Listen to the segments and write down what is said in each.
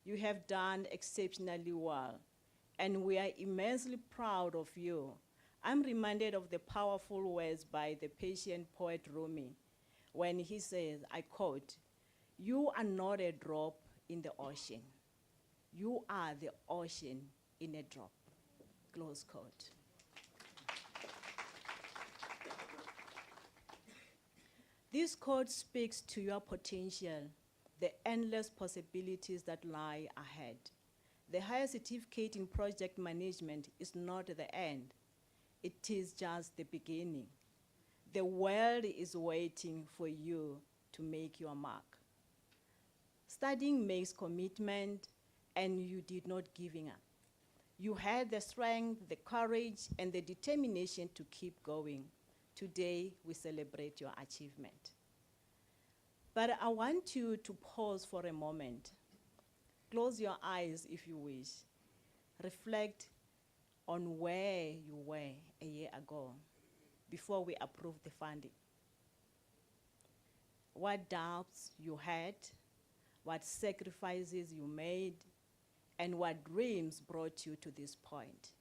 You have done exceptionally well, and we are immensely proud of you. I'm reminded of the powerful words by the Persian poet Rumi when he says, I quote, "You are not a drop in the ocean. You are the ocean in a drop," close quote. This quote speaks to your potential, the endless possibilities that lie ahead. The higher certificate in project management is not the end. It is just the beginning. The world is waiting for you to make your mark. Studying makes commitment, and you did not give up. You had the strength, the courage, and the determination to keep going. Today, we celebrate your achievement. But I want you to pause for a moment. Close your eyes if you wish. Reflect on where you were a year ago before we approved the funding. What doubts you had, what sacrifices you made, and what dreams brought you to this point.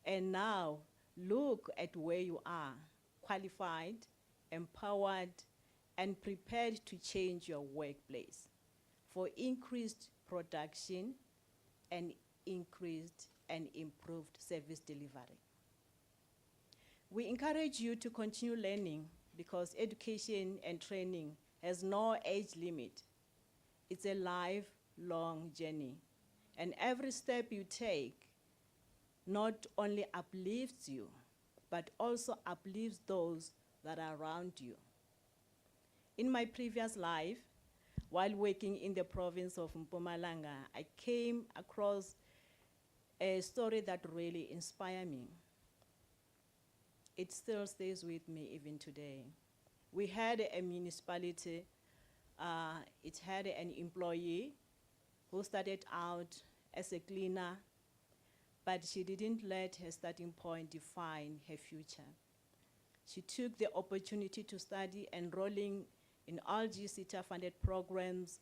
And now, look at where you are, qualified, empowered, and prepared to change your workplace for increased production and increased and improved service delivery. We encourage you to continue learning because education and training has no age limit. It's a lifelong journey, and every step you take not only uplifts you, but also uplifts those that are around you. In my previous life, while working in the province of Mpumalanga, I came across a story that really inspired me. It still stays with me even today. We had a municipality, it had an employee who started out as a cleaner, but she didn't let her starting point define her future. She took the opportunity to study, enrolling in all SETA funded programs,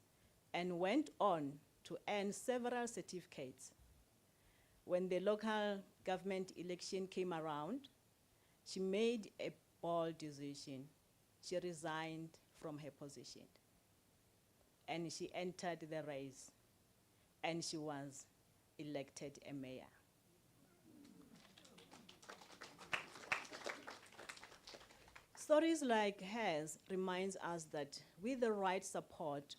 and went on to earn several certificates. When the local government election came around, she made a bold decision. She resigned from her position, and she entered the race, and she was elected a mayor. Stories like hers reminds us that with the right support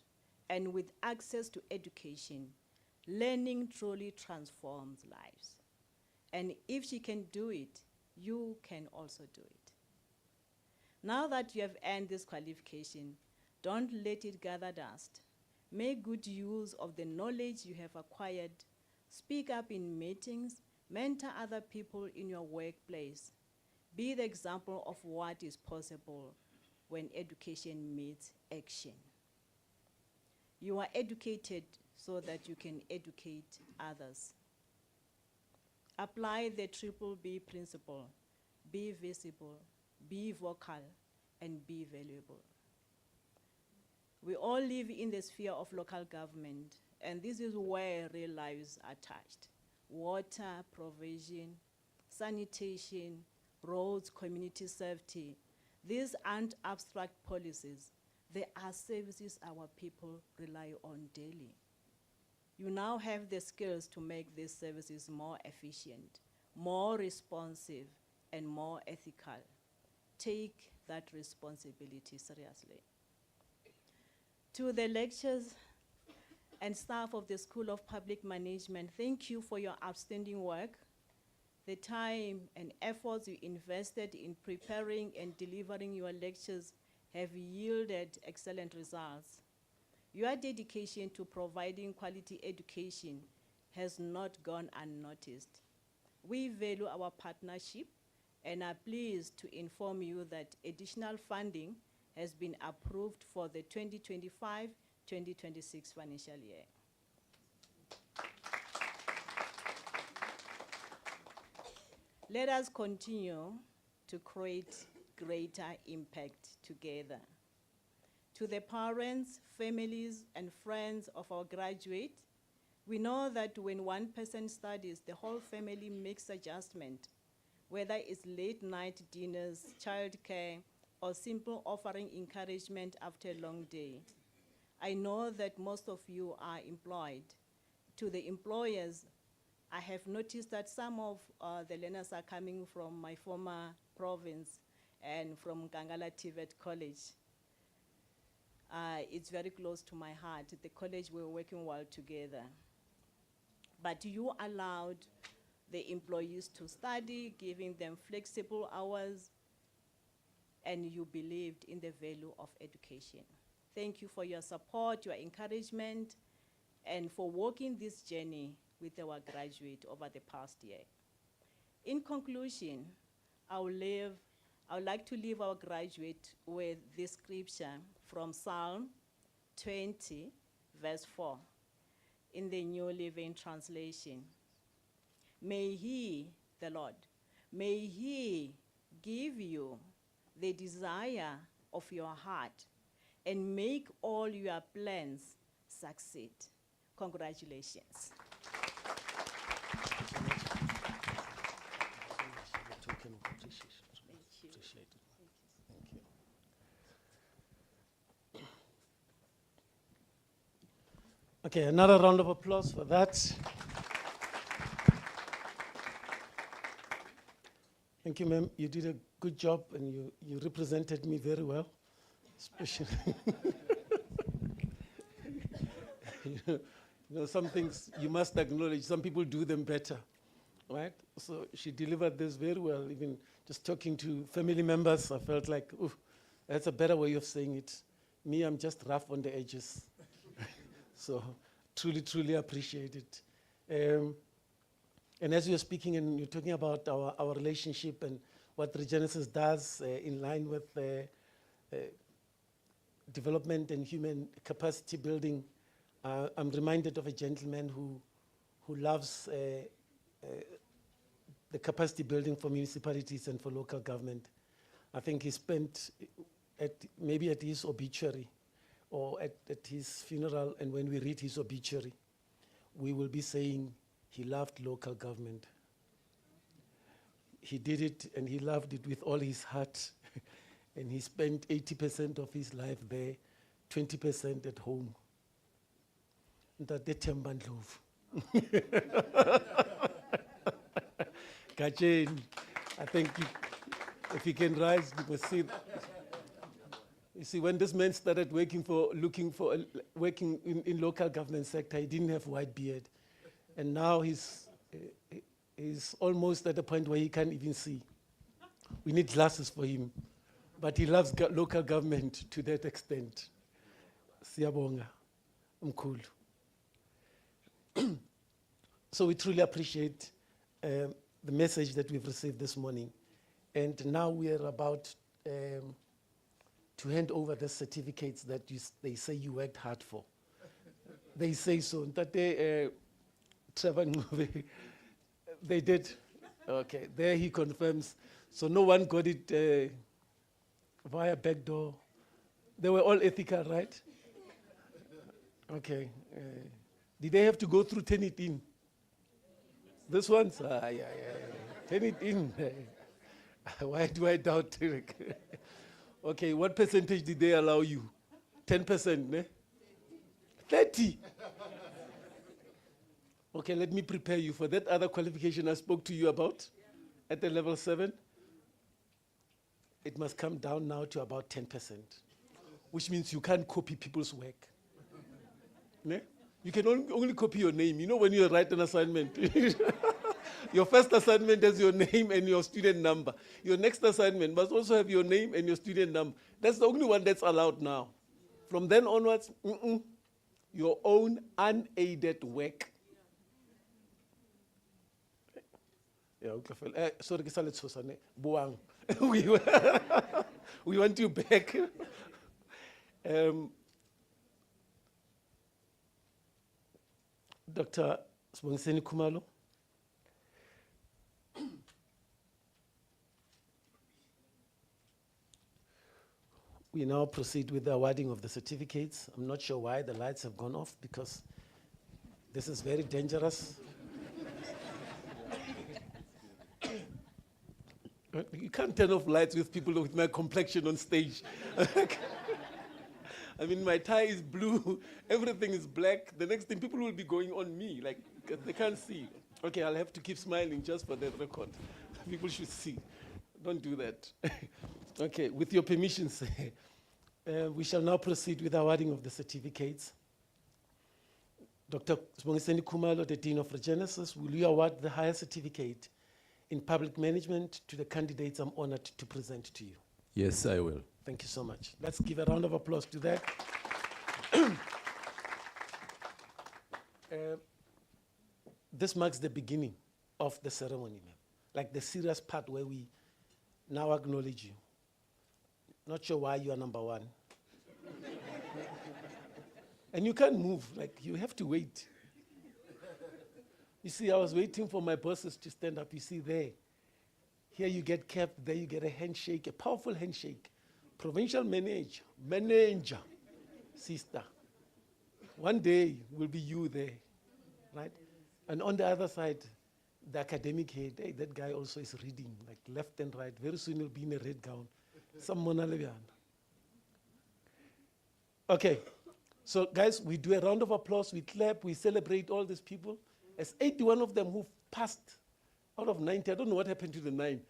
and with access to education, learning truly transforms lives. And if she can do it, you can also do it. Now that you have earned this qualification, don't let it gather dust. Make good use of the knowledge you have acquired. Speak up in meetings, mentor other people in your workplace. Be the example of what is possible when education meets action. You are educated so that you can educate others. Apply the Triple B principle. Be visible, be vocal, and be valuable. We all live in the sphere of local government, and this is where real lives are touched. Water provision, sanitation, roads, community safety. These aren't abstract policies. They are services our people rely on daily. You now have the skills to make these services more efficient, more responsive, and more ethical. Take that responsibility seriously. To the lecturers and staff of the School of Public Management, thank you for your outstanding work. The time and efforts you invested in preparing and delivering your lectures have yielded excellent results. Your dedication to providing quality education has not gone unnoticed. We value our partnership and are pleased to inform you that additional funding has been approved for the 2025-2026 financial year. Let us continue to create greater impact together. To the parents, families, and friends of our graduate, we know that when one person studies, the whole family makes adjustment, whether it's late night dinners, childcare, or simple offering encouragement after a long day. I know that most of you are employed. To the employers, I have noticed that some of the learners are coming from my former province and from Kangala TVET College. It's very close to my heart. The college, we're working well together. But you allowed the employees to study, giving them flexible hours, and you believed in the value of education. Thank you for your support, your encouragement, and for walking this journey with our graduate over the past year. In conclusion, I would like to leave our graduate with this scripture from Psalm 20, verse 4, in the New Living Translation. May He, the Lord, may He give you the desire of your heart and make all your plans succeed. Congratulations. Okay, another round of applause for that. Thank you, ma'am. You did a good job and you represented me very well, especially. You know, some things you must acknowledge, some people do them better, right? So she delivered this very well. Even just talking to family members, I felt like, ooh, that's a better way of saying it. Me, I'm just rough on the edges. So truly, truly appreciate it. And as you're speaking and you're talking about our relationship and what Regenesis does in line with development and human capacity building, I'm reminded of a gentleman who loves the capacity building for municipalities and for local government. I think he spent maybe at his obituary or at his funeral, and when we read his obituary, we will be saying he loved local government. He did it and he loved it with all his heart. And he spent 80% of his life there, 20% at home. Ntate Themba Ndlovu. Kacheni, I think if you can rise, you must see. You see, when this man started working in local government sector, he didn't have white beard. And now he's almost at a point where he can't even see. We need glasses for him. But he loves local government to that extent. Siyabonga, mkhulu. So we truly appreciate the message that we've received this morning. And now we are about to hand over the certificates that they say you worked hard for. They say so. Ntate Trevor Ngube, they did. Okay, there he confirms. So no one got it via backdoor. They were all ethical, right? Okay. Did they have to go through Turnitin? This one's? Yeah. Turnitin. Why do I doubt it? Okay, what percentage did they allow you? 10%, ne? 30. Okay, let me prepare you for that other qualification I spoke to you about at the level 7. It must come down now to about 10%, which means you can't copy people's work. Ne? You can only copy your name. You know when you write an assignment, your first assignment has your name and your student number. Your next assignment must also have your name and your student number. That's the only one that's allowed now. From then onwards, your own unaided work. Yeah, sorry, Buang. We want you back. Dr. Sibongiseni Khumalo. We now proceed with the awarding of the certificates. I'm not sure why the lights have gone off, because this is very dangerous. You can't turn off lights with people with my complexion on stage. I mean, my tie is blue, everything is black. The next thing, people will be going on me, like, 'cause they can't see. Okay, I'll have to keep smiling just for that record. People should see. Don't do that. Okay, with your permissions, we shall now proceed with the awarding of the certificates. Dr. Sibongiseni Khumalo, the Dean of Regenesis, will you award the higher certificate in public management to the candidates I'm honored to present to you? Yes, I will. Thank you so much. Let's give a round of applause to that. This marks the beginning of the ceremony, ma'am. Like the serious part where we now acknowledge you. Not sure why you are number one. And you can't move, like you have to wait. You see, I was waiting for my bosses to stand up. You see there. Here you get capped, there you get a handshake, a powerful handshake. Provincial manager, sister. One day will be you there, right? And on the other side, the academic head, hey, that guy also is reading, like left and right. Very soon he'll be in a red gown. Some Mona Levian. Okay, so guys, we do a round of applause, we clap, we celebrate all these people. As 81 of them who passed out of 90, I don't know what happened to the 9.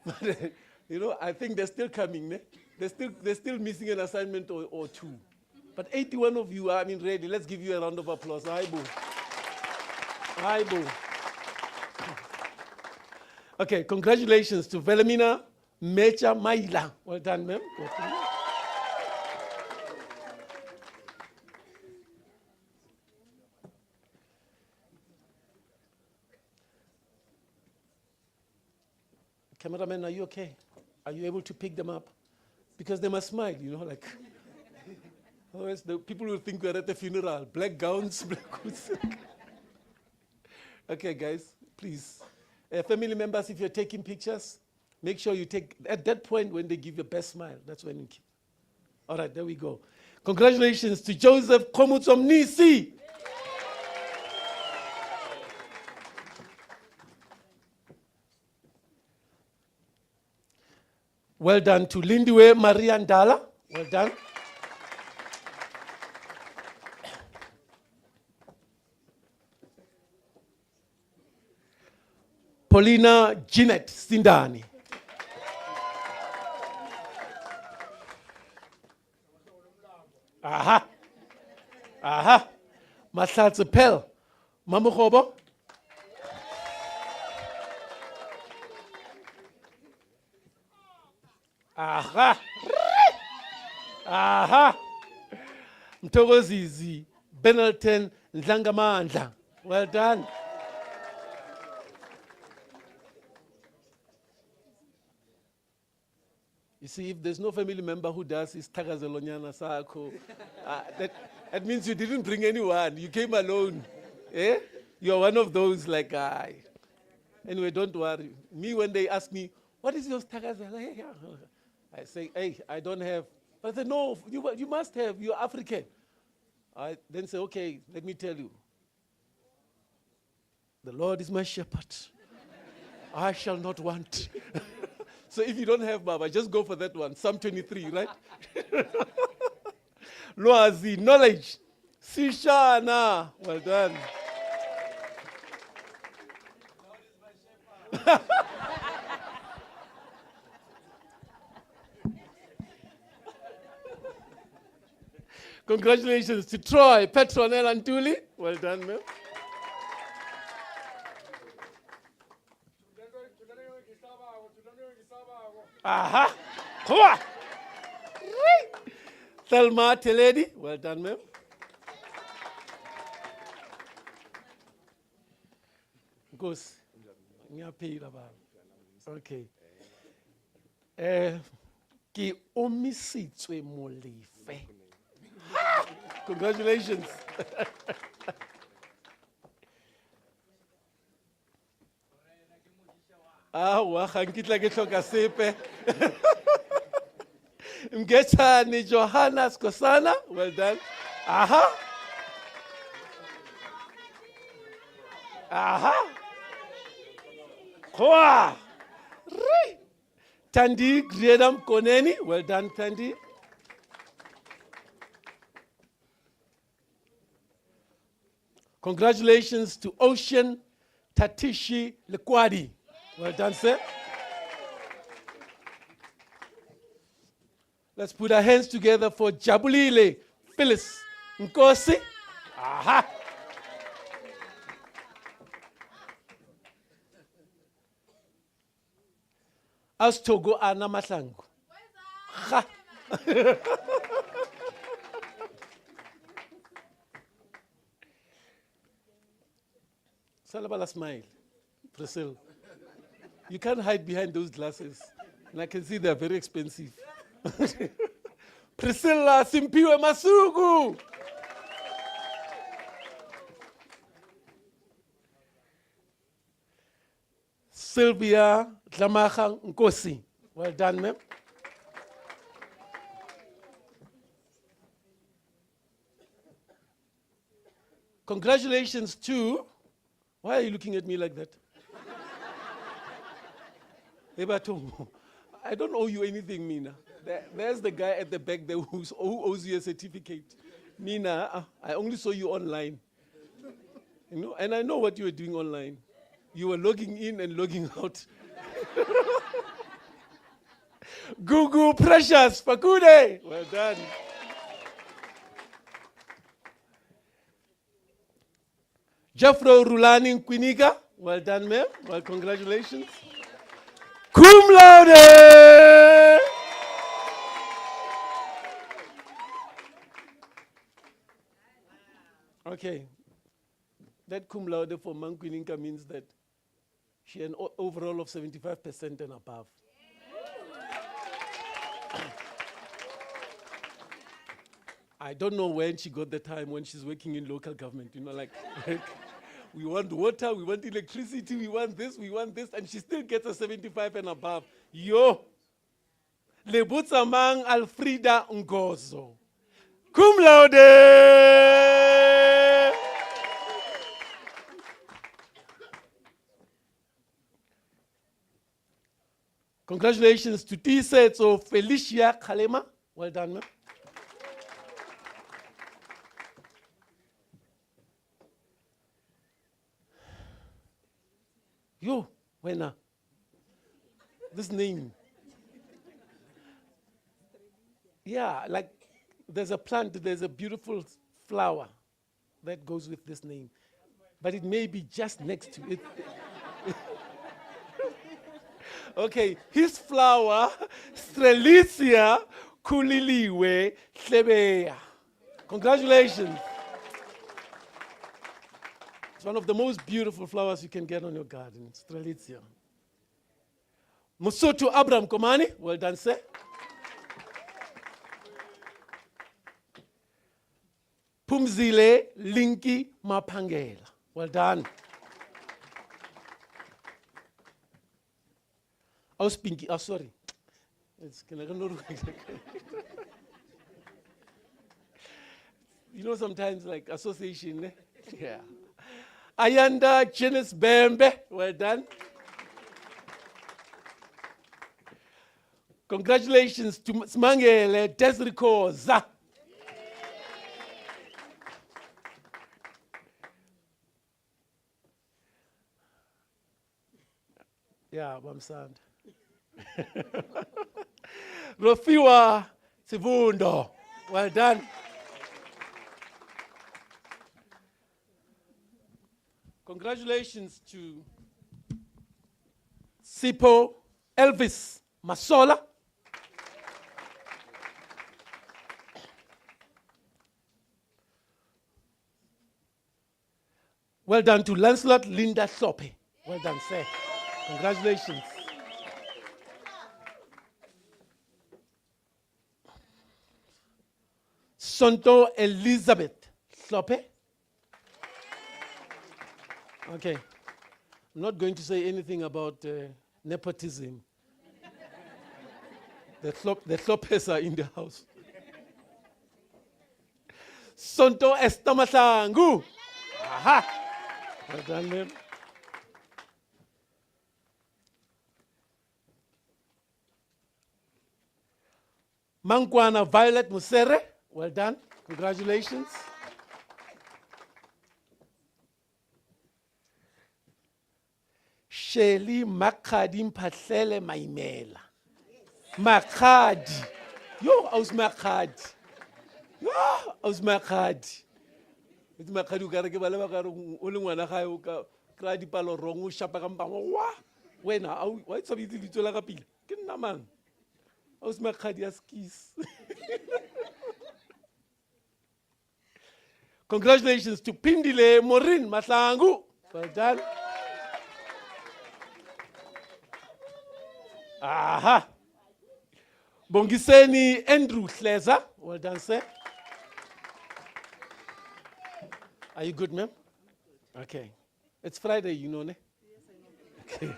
but, you know, I think they're still coming. Ne? They're still missing an assignment or two. But 81 of you are, ready. Let's give you a round of applause. Aibo. Aibo. Okay, congratulations to Velemina Mecha Maila. Well done, ma'am. Cameraman, are you okay? Are you able to pick them up? Because they must smile, you know, like. Otherwise, the people will think we're at a funeral. Black gowns, black hoods. Okay, guys, please. Family members, if you're taking pictures, make sure you take, at that point when they give your best smile, that's when you keep. All right, there we go. Congratulations to Joseph Komutsomnisi. Well done to Lindiwe Maria Ndala. Well done. Paulina Jeanette Sindani. Aha. Aha. Mahlatse Pel. Mamukhobo. Aha. Aha. Mthokozizi Benelton Ndlangamandla. Well done. You see, if there's no family member who does his Tagazelonyana Sako, that means you didn't bring anyone. You came alone. Eh? You're one of those like, anyway, don't worry. Me, when they ask me, what is your Tagazel? I say, hey, I don't have. I say, no, you must have. You're African. I then say, okay, let me tell you. The Lord is my shepherd. I shall not want. So if you don't have Baba, just go for that one. Psalm 23, right? Loazi, knowledge. Sishana. Well done. Congratulations to Troy, Petronel, and Tuli. Well done, ma'am. Aha. Come on. Thelma Teledi. Well done, ma'am. Goes. Okay. Ki omisitswe molife. Congratulations. Wa ga nkitla ke hloka sepe. Mgetani Johanna Skosana. Well done. Aha. Aha. Kwa. Re. Tandi Griedam Koneni. Well done, Tandi. Congratulations to Ocean Tatishi Lekwadi. Well done, sir. Let's put our hands together for Jabulile Phyllis Nkosi. Aha. As Togo Ana Mahlangu. Ha. Salabala smile. Priscilla. You can't hide behind those glasses. And I can see they're very expensive. Priscilla Simpiwe Masugu. Sylvia Dlamaga Nkosi. Well done, ma'am. Congratulations to, why are you looking at me like that? Ebato, I don't owe you anything, Mina. There's the guy at the back there who owes you a certificate. Mina, I only saw you online. You know, and I know what you were doing online. You were logging in and logging out. Gugu Precious Pakude. Well done. Jeffro Rulani Kwiniga. Well done, ma'am. Well, congratulations. Cum laude. Okay. That cum laude for Mankwininka means that she had an overall of 75% and above. I don't know when she got the time when she's working in local government, you know, like we want water, we want electricity, we want this, and she still gets a 75 and above. Yo! Lebutsamang Alfrida Ngozo. Cum laude! Congratulations to T-Setso Felicia Kalema. Well done, ma'am. Yo, Wena. This name. Yeah, like there's a plant, there's a beautiful flower that goes with this name. But it may be just next to it. Okay, his flower, Strelitzia Kuliliwe Tlebeya. Congratulations. It's one of the most beautiful flowers you can get on your garden, Strelitzia. Musoto Abraham Komani, well done, sir. Pumzile Linki Mapangela, well done. Oh, Spinky, oh, sorry. You know, sometimes like association, eh? Yeah. Ayanda Janice Bembe, well done. Congratulations to Smangele Desrico Za. Yeah, Bamsand. Rofiwa Sivundo, well done. Congratulations to Sipo Elvis Masola. Well done to Lancelot Linda Sope. Well done, sir. Congratulations. Sonto Elizabeth Sope. Okay. I'm not going to say anything about nepotism. The Lopez are in the house. Sonto Esther Mahlangu. Aha. Well done, ma'am. Mangwana Violet Musere. Well done. Congratulations. Shelly Makadi Mpatlele Maimela. Makadi. Yo, aus Makadi. Yo, aus Makadi. It's Makadi u kare ke ba leba kare o le ngwana gae o ka kra dipalo rong o shapa ka mpa wa wena wa itse bitse bitso la ka pila ke nna mang aus Makadi ya skis. Congratulations to Pindile Morin Mahlangu. Well done. Aha. Bongiseni Andrew Hleza. Well done, sir. Are you good, ma'am? Okay. It's Friday, you know, ne? Yes, I know.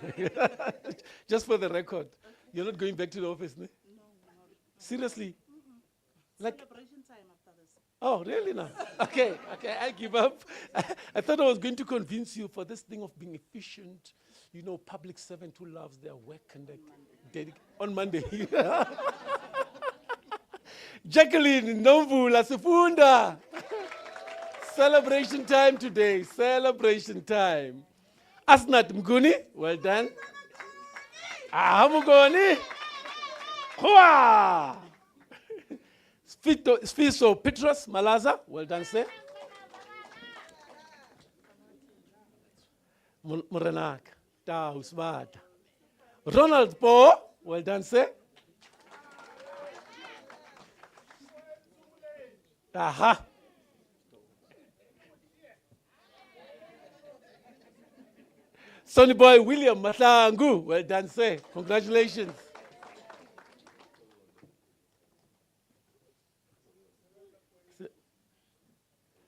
Okay. Just for the record. You're not going back to the office, ne? No, not. Seriously? Like, Celebration time after this. oh, really now? Okay, I give up. I thought I was going to convince you for this thing of being efficient, you know, public servant who loves their work and on Monday. Jacqueline Nomvula Sifunda. Celebration time today, celebration time. Asnat Mguni, well done. Mugoni. Hua! Sfiso Petros Malaza, well done, sir. Murenak, Taus Bad. Ronald Po, well done, sir. Aha. Sonny boy William Mahlangu, well done, sir. Congratulations.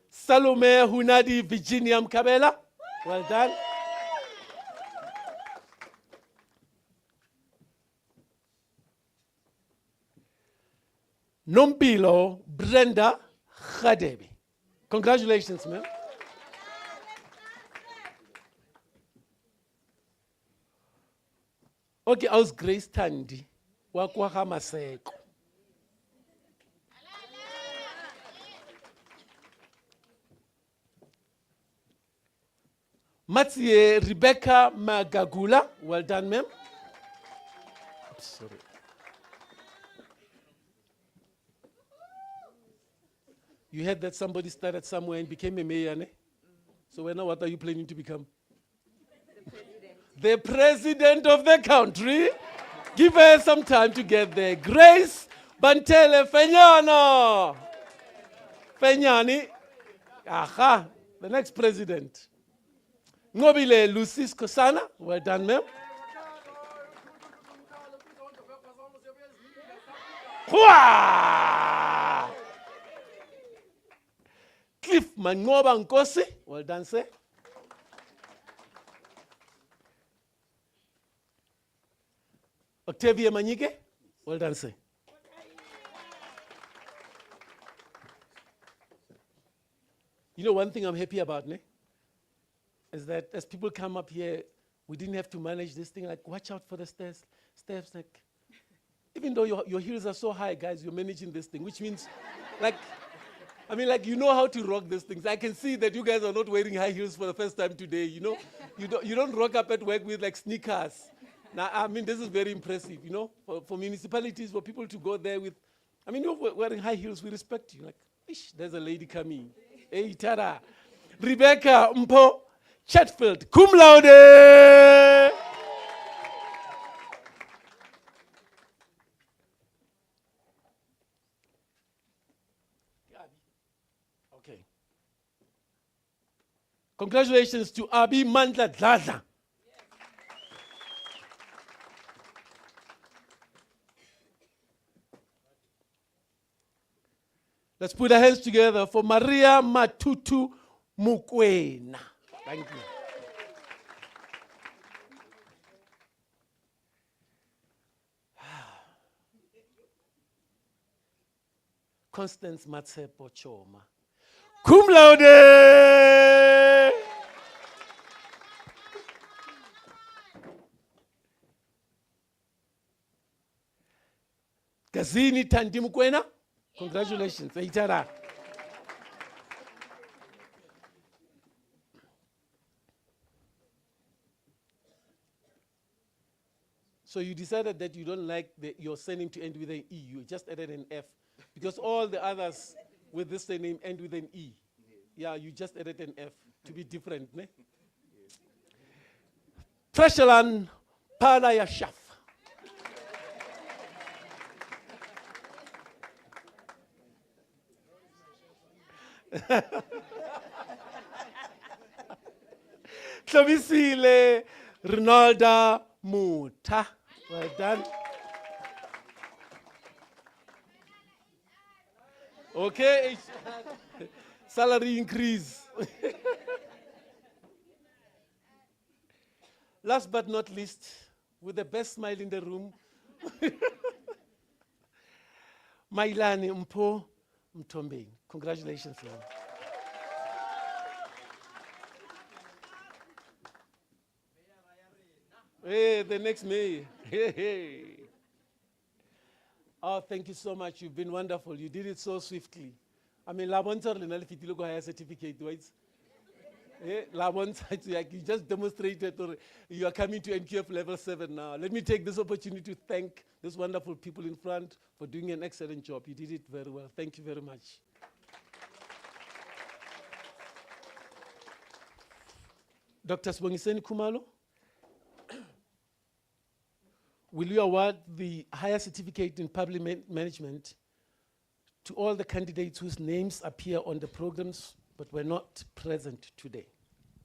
Salome Hunadi Virginia Mkabela, well done. Nombilo Brenda Khadebi. Congratulations, ma'am. Okay, aus Grace Tandi, wakwaha Maseko. Matsie Rebecca Magagula, well done, ma'am. Sorry. You heard that somebody started somewhere and became a mayor, ne? So now what are you planning to become? The president of the country. Give her some time to get there. Grace Bantele Fenyano. Fenyani. Aha, the next president. Ngobile Lucis Kosana. Well done, ma'am. Hua! Cliff Mangoba Nkosi. Well done, sir. Octavia Manyike, well done, sir. You know, one thing I'm happy about, ne, is that as people come up here, we didn't have to manage this thing, like, watch out for the steps, like, even though your heels are so high, guys, you're managing this thing, which means, like, I mean, like, you know how to rock these things. I can see that you guys are not wearing high heels for the first time today, you know? You don't rock up at work with, like, sneakers. Now, I mean, this is very impressive, you know, for municipalities, for people to go there with, I mean, you're wearing high heels, we respect you. Like, ish, there's a lady coming. Hey, tada. Rebecca Mpo Chatfield, cum laude. Okay. Congratulations to Abi Mandla Dladla. Let's put our hands together for Maria Matutu Mukwena. Thank you. Constance Matsepo Choma. Cum laude! Gazini Tandimukwena. Congratulations. Eitara. So you decided that you don't like your surname to end with an E. You just added an F. Because all the others with this surname end with an E. Yeah, you just added an F to be different. Ne? Preshalan Palaya Shaf. Tlabisile Ronalda Muta. Well done. Okay. Salary increase. Last but not least, with the best smile in the room, Mailani Mpo Mtombe. Congratulations, Lani. Hey, the next mayor. Hey, hey. Oh, thank you so much. You've been wonderful. You did it so swiftly. I mean, Labonsa Lenalfitilo higher certificate, right? You just demonstrated or you are coming to NQF level 7 now. Let me take this opportunity to thank these wonderful people in front for doing an excellent job. You did it very well. Thank you very much. Dr. Sibongiseni Khumalo, will you award the higher certificate in public management to all the candidates whose names appear on the programs but were not present today?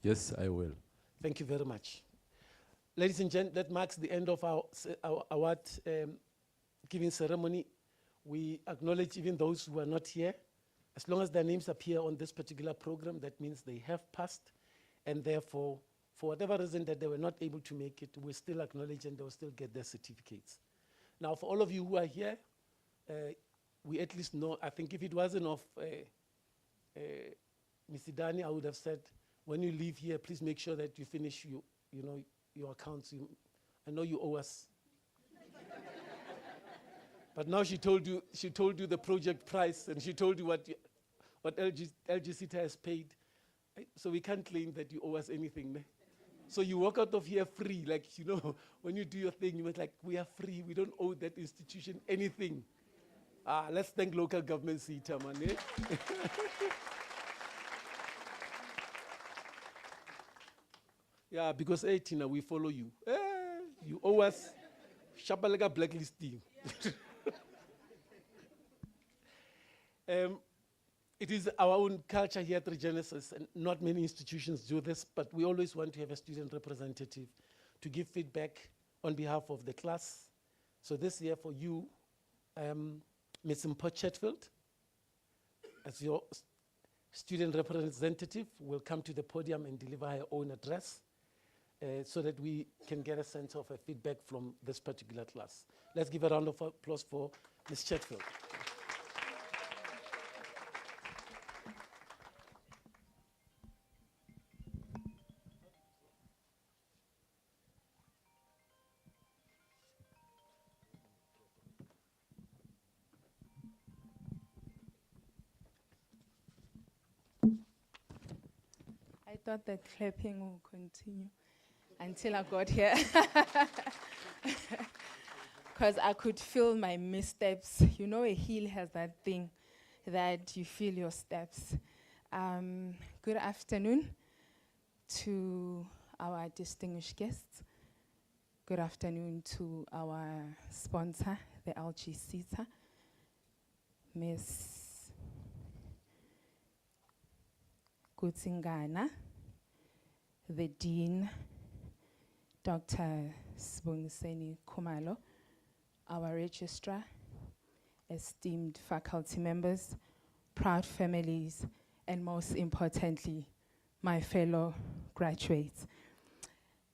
Yes, I will. Thank you very much. Ladies and gentlemen, that marks the end of our award giving ceremony. We acknowledge even those who are not here. As long as their names appear on this particular program, that means they have passed, and therefore, for whatever reason that they were not able to make it, we still acknowledge and they will still get their certificates. Now, for all of you who are here, we at least know, I think if it wasn't of Mr. Dani, I would have said, when you leave here, please make sure that you finish your accounts. I know you owe us. But now she told you the project price, and she told you what LG SETA has paid. So we can't claim that you owe us anything. Ne? So you walk out of here free, like, when you do your thing, you were like, we are free. We don't owe that institution anything. Let's thank local government SETA, man. Eh? Yeah, because Tina, we follow you. You owe us Shabalega blacklisting. It is our own culture here at Regenesis, and not many institutions do this, but we always want to have a student representative to give feedback on behalf of the class. So this year for you, Ms. Mpo Chetfield, as your student representative, will come to the podium and deliver her own address so that we can get a sense of a feedback from this particular class. Let's give a round of applause for Ms. Chetfield. I thought that clapping will continue until I got here. Because I could feel my missteps. You know, a heel has that thing that you feel your steps. Good afternoon to our distinguished guests. Good afternoon to our sponsor, the LG SETA, Ms. Kutsingana, the Dean, Dr. Sibongiseni Khumalo, our registrar, esteemed faculty members, proud families, and most importantly, my fellow graduates.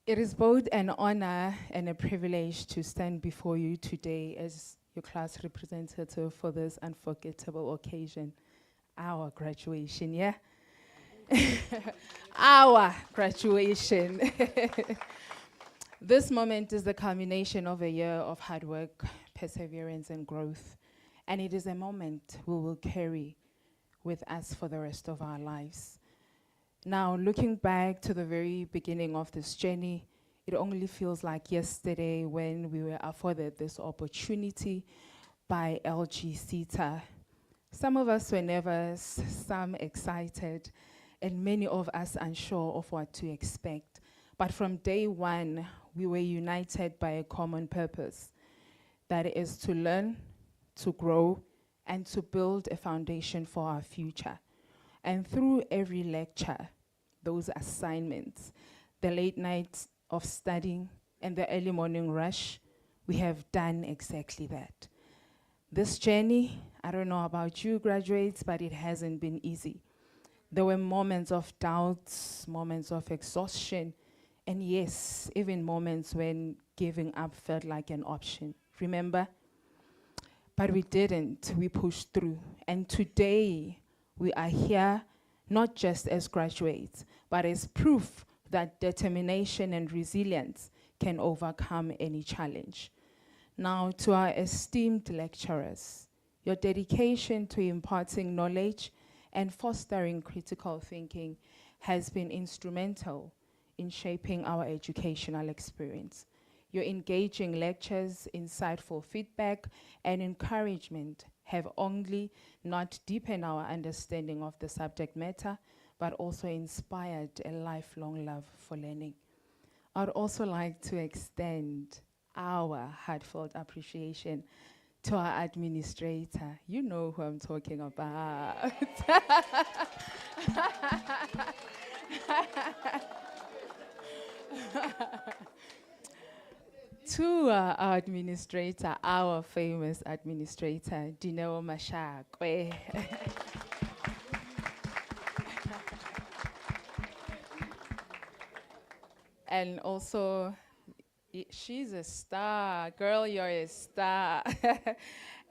It is both an honor and a privilege to stand before you today as your class representative for this unforgettable occasion, our graduation, yeah? Our graduation. This moment is the culmination of a year of hard work, perseverance, and growth. And it is a moment we will carry with us for the rest of our lives. Now, looking back to the very beginning of this journey, it only feels like yesterday when we were afforded this opportunity by LG SETA. Some of us were nervous, some excited, and many of us unsure of what to expect. But from day one, we were united by a common purpose, that is to learn, to grow, and to build a foundation for our future. And through every lecture, those assignments, the late nights of studying, and the early morning rush, we have done exactly that. This journey, I don't know about you graduates, but it hasn't been easy. There were moments of doubts, moments of exhaustion, and yes, even moments when giving up felt like an option. Remember? But we didn't. We pushed through. And today, we are here not just as graduates, but as proof that determination and resilience can overcome any challenge. Now, to our esteemed lecturers, your dedication to imparting knowledge and fostering critical thinking has been instrumental in shaping our educational experience. Your engaging lectures, insightful feedback, and encouragement have only not deepened our understanding of the subject matter, but also inspired a lifelong love for learning. I'd also like to extend our heartfelt appreciation to our administrator. You know who I'm talking about. To our administrator, our famous administrator, Dineo Mashakwe. And also, she's a star. Girl, you're a star.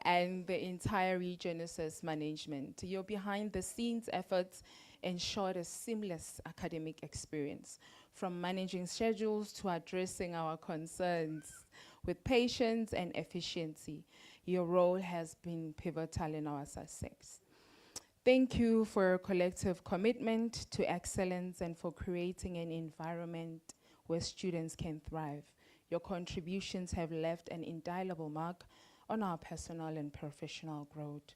And the entire Regenesis management. Your behind-the-scenes efforts ensured a seamless academic experience, from managing schedules to addressing our concerns with patience and efficiency. Your role has been pivotal in our success. Thank you for your collective commitment to excellence and for creating an environment where students can thrive. Your contributions have left an indelible mark on our personal and professional growth.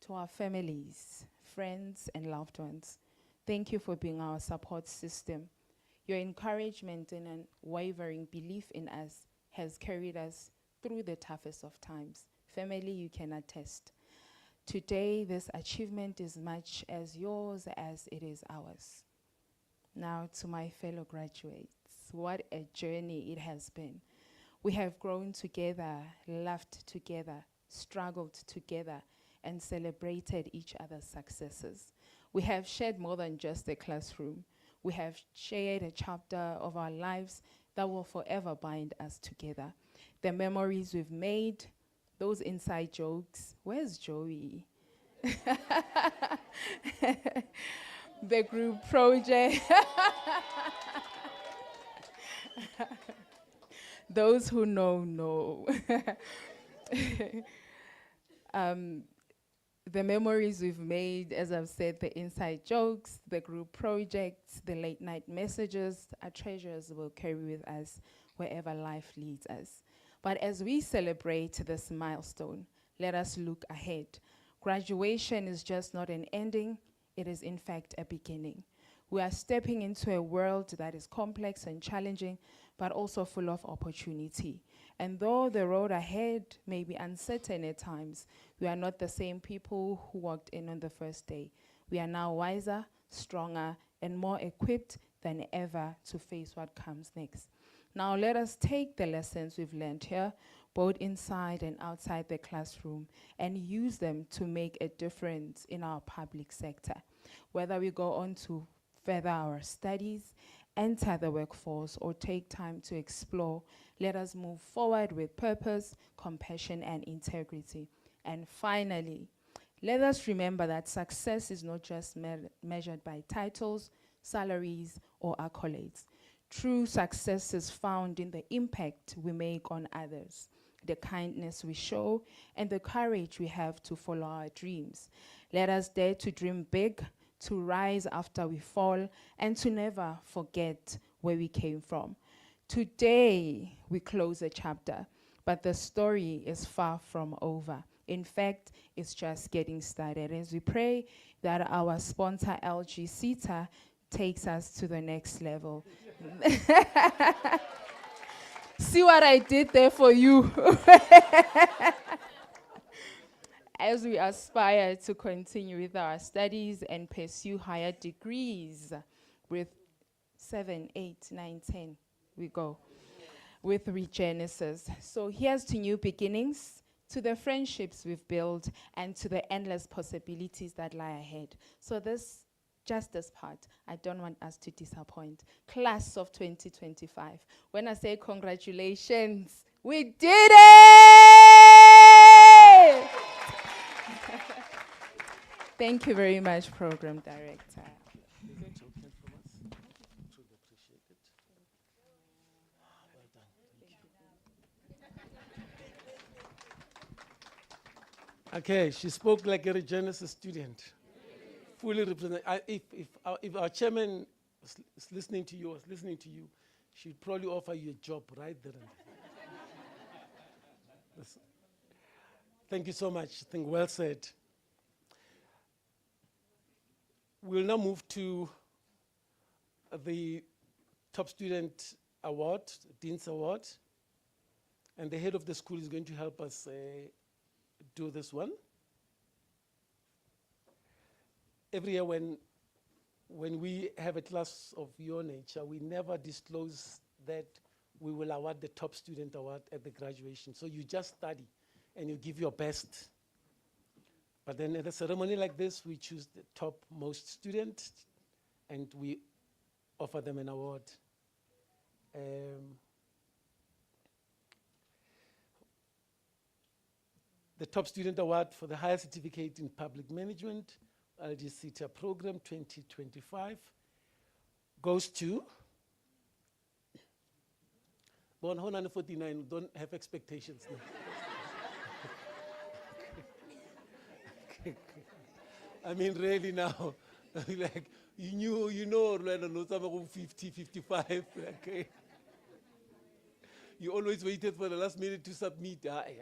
To our families, friends, and loved ones, thank you for being our support system. Your encouragement and unwavering belief in us has carried us through the toughest of times. Family, you can attest. Today, this achievement is much as yours as it is ours. Now, to my fellow graduates, what a journey it has been. We have grown together, laughed together, struggled together, and celebrated each other's successes. We have shared more than just a classroom. We have shared a chapter of our lives that will forever bind us together. The memories we've made, those inside jokes. Where's Joey? The group project. Those who know. The memories we've made, as I've said, the inside jokes, the group projects, the late night messages, our treasures will carry with us wherever life leads us. But as we celebrate this milestone, let us look ahead. Graduation is just not an ending, it is in fact a beginning. We are stepping into a world that is complex and challenging, but also full of opportunity. And though the road ahead may be uncertain at times, we are not the same people who walked in on the first day. We are now wiser, stronger, and more equipped than ever to face what comes next. Now let us take the lessons we've learned here, both inside and outside the classroom, and use them to make a difference in our public sector. Whether we go on to further our studies enter the workforce or take time to explore, let us move forward with purpose, compassion, and integrity. And finally, let us remember that success is not just measured by titles, salaries, or accolades. True success is found in the impact we make on others, the kindness we show, and the courage we have to follow our dreams. Let us dare to dream big, to rise after we fall, and to never forget where we came from. Today, we close a chapter, but the story is far from over. In fact, it's just getting started. As we pray that our sponsor, LG SETA, takes us to the next level. See what I did there for you? As we aspire to continue with our studies and pursue higher degrees with 7, 8, 9, 10, we go, with Regenesis. So here's to new beginnings, to the friendships we've built, and to the endless possibilities that lie ahead. So just this part, I don't want us to disappoint. Class of 2025. When I say congratulations, we did it! Thank you very much, Program Director. Okay, she spoke like a Regenesis student. Fully represent. If our chairman is listening to you, she'd probably offer you a job right there. Thank you so much. I think well said. We'll now move to the Top Student Award, Dean's Award. And the head of the school is going to help us do this one. Every year when we have a class of your nature, we never disclose that we will award the Top Student Award at the graduation. So you just study and you give your best. But then at a ceremony like this, we choose the topmost student and we offer them an award. The Top Student Award for the Higher Certificate in Public Management, SETA Program 2025, goes to 149, don't have expectations now. I mean, really now, like, you know, 50, 55, okay. You always waited for the last minute to submit. Aye.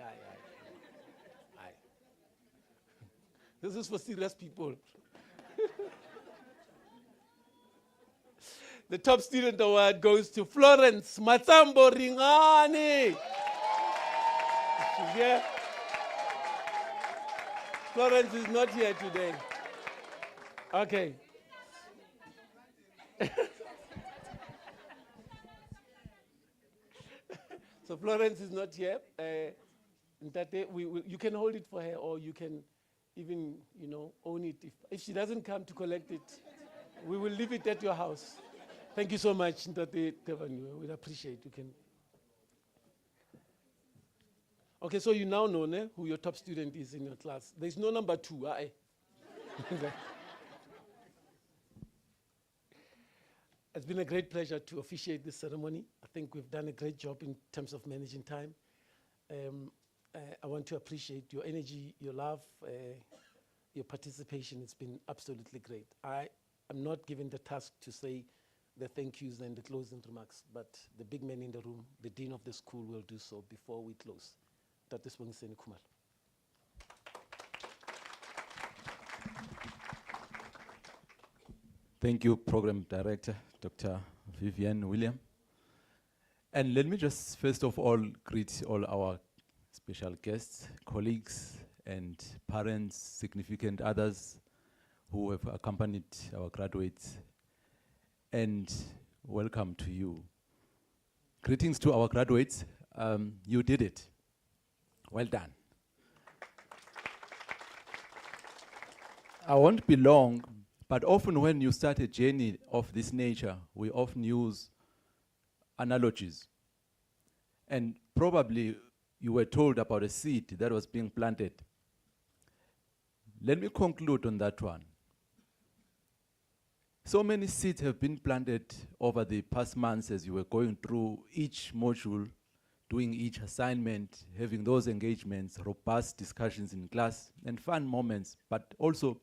This is for serious people. The Top Student Award goes to Florence Matsambo Ringani. She's here. Florence is not here today. Okay. So Florence is not here. You can hold it for her, or you can even, own it. If she doesn't come to collect it, we will leave it at your house. Thank you so much, Ntate Tevanu. We'll appreciate you can. Okay, so you now know who your top student is in your class. There's no number 2, eh? It's been a great pleasure to officiate this ceremony. I think we've done a great job in terms of managing time. I want to appreciate your energy, your love, your participation. It's been absolutely great. I am not given the task to say the thank yous and the closing remarks, but the big man in the room, the dean of the school, will do so before we close. That is Bongiseni Kumalo. Thank you, Program Director, Dr. Vivian William. And let me just first of all greet all our special guests, colleagues, and parents, significant others who have accompanied our graduates, and welcome to you. Greetings to our graduates. You did it. Well done. I won't be long, But often when you start a journey of this nature, we often use analogies. And probably you were told about a seed that was being planted. Let me conclude on that one. So many seeds have been planted over the past months as you were going through each module, doing each assignment, having those engagements, robust discussions in class, and fun moments. But also,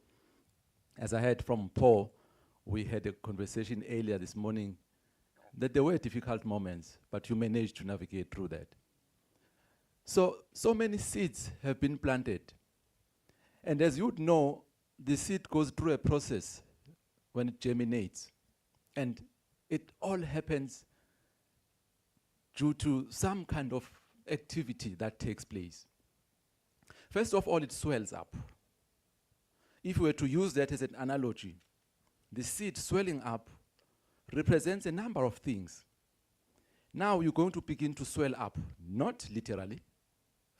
as I heard from Paul, we had a conversation earlier this morning that there were difficult moments, but you managed to navigate through that. So many seeds have been planted. And as you would know, the seed goes through a process when it germinates. And it all happens due to some kind of activity that takes place. First of all, it swells up. If we were to use that as an analogy, the seed swelling up represents a number of things. Now you're going to begin to swell up, not literally.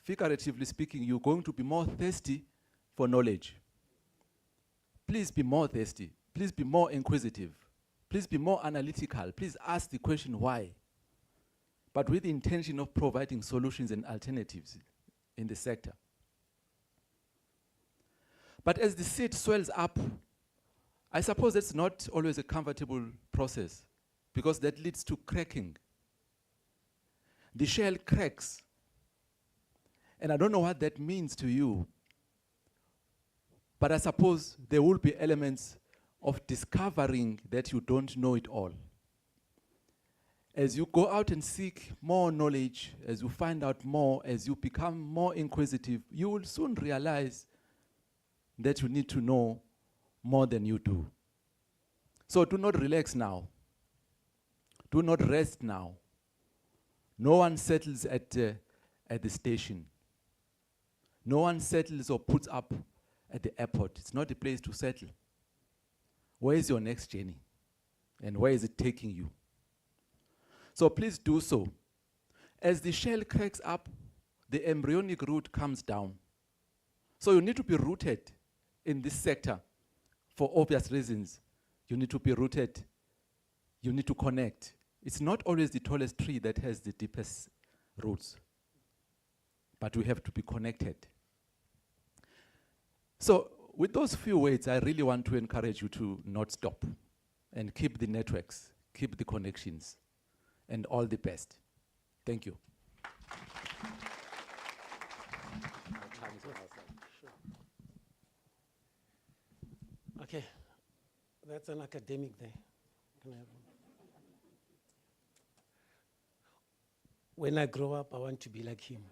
Figuratively speaking, you're going to be more thirsty for knowledge. Please be more thirsty. Please be more inquisitive. Please be more analytical. Please ask the question why, but with the intention of providing solutions and alternatives in the sector. But as the seed swells up, I suppose that's not always a comfortable process, because that leads to cracking. The shell cracks. And I don't know what that means to you, but I suppose there will be elements of discovering that you don't know it all. As you go out and seek more knowledge, as you find out more, as you become more inquisitive, you will soon realize that you need to know more than you do. So do not relax now. Do not rest now. No one settles at the station. No one settles or puts up at the airport. It's not a place to settle. Where is your next journey? And where is it taking you? So please do so. As the shell cracks up, the embryonic root comes down. So you need to be rooted in this sector for obvious reasons. You need to be rooted. You need to connect. It's not always the tallest tree that has the deepest roots, but we have to be connected. So with those few words, I really want to encourage you to not stop and keep the networks, keep the connections, and all the best. Thank you. Okay, that's an academic there. Can I have one? When I grow up, I want to be like him.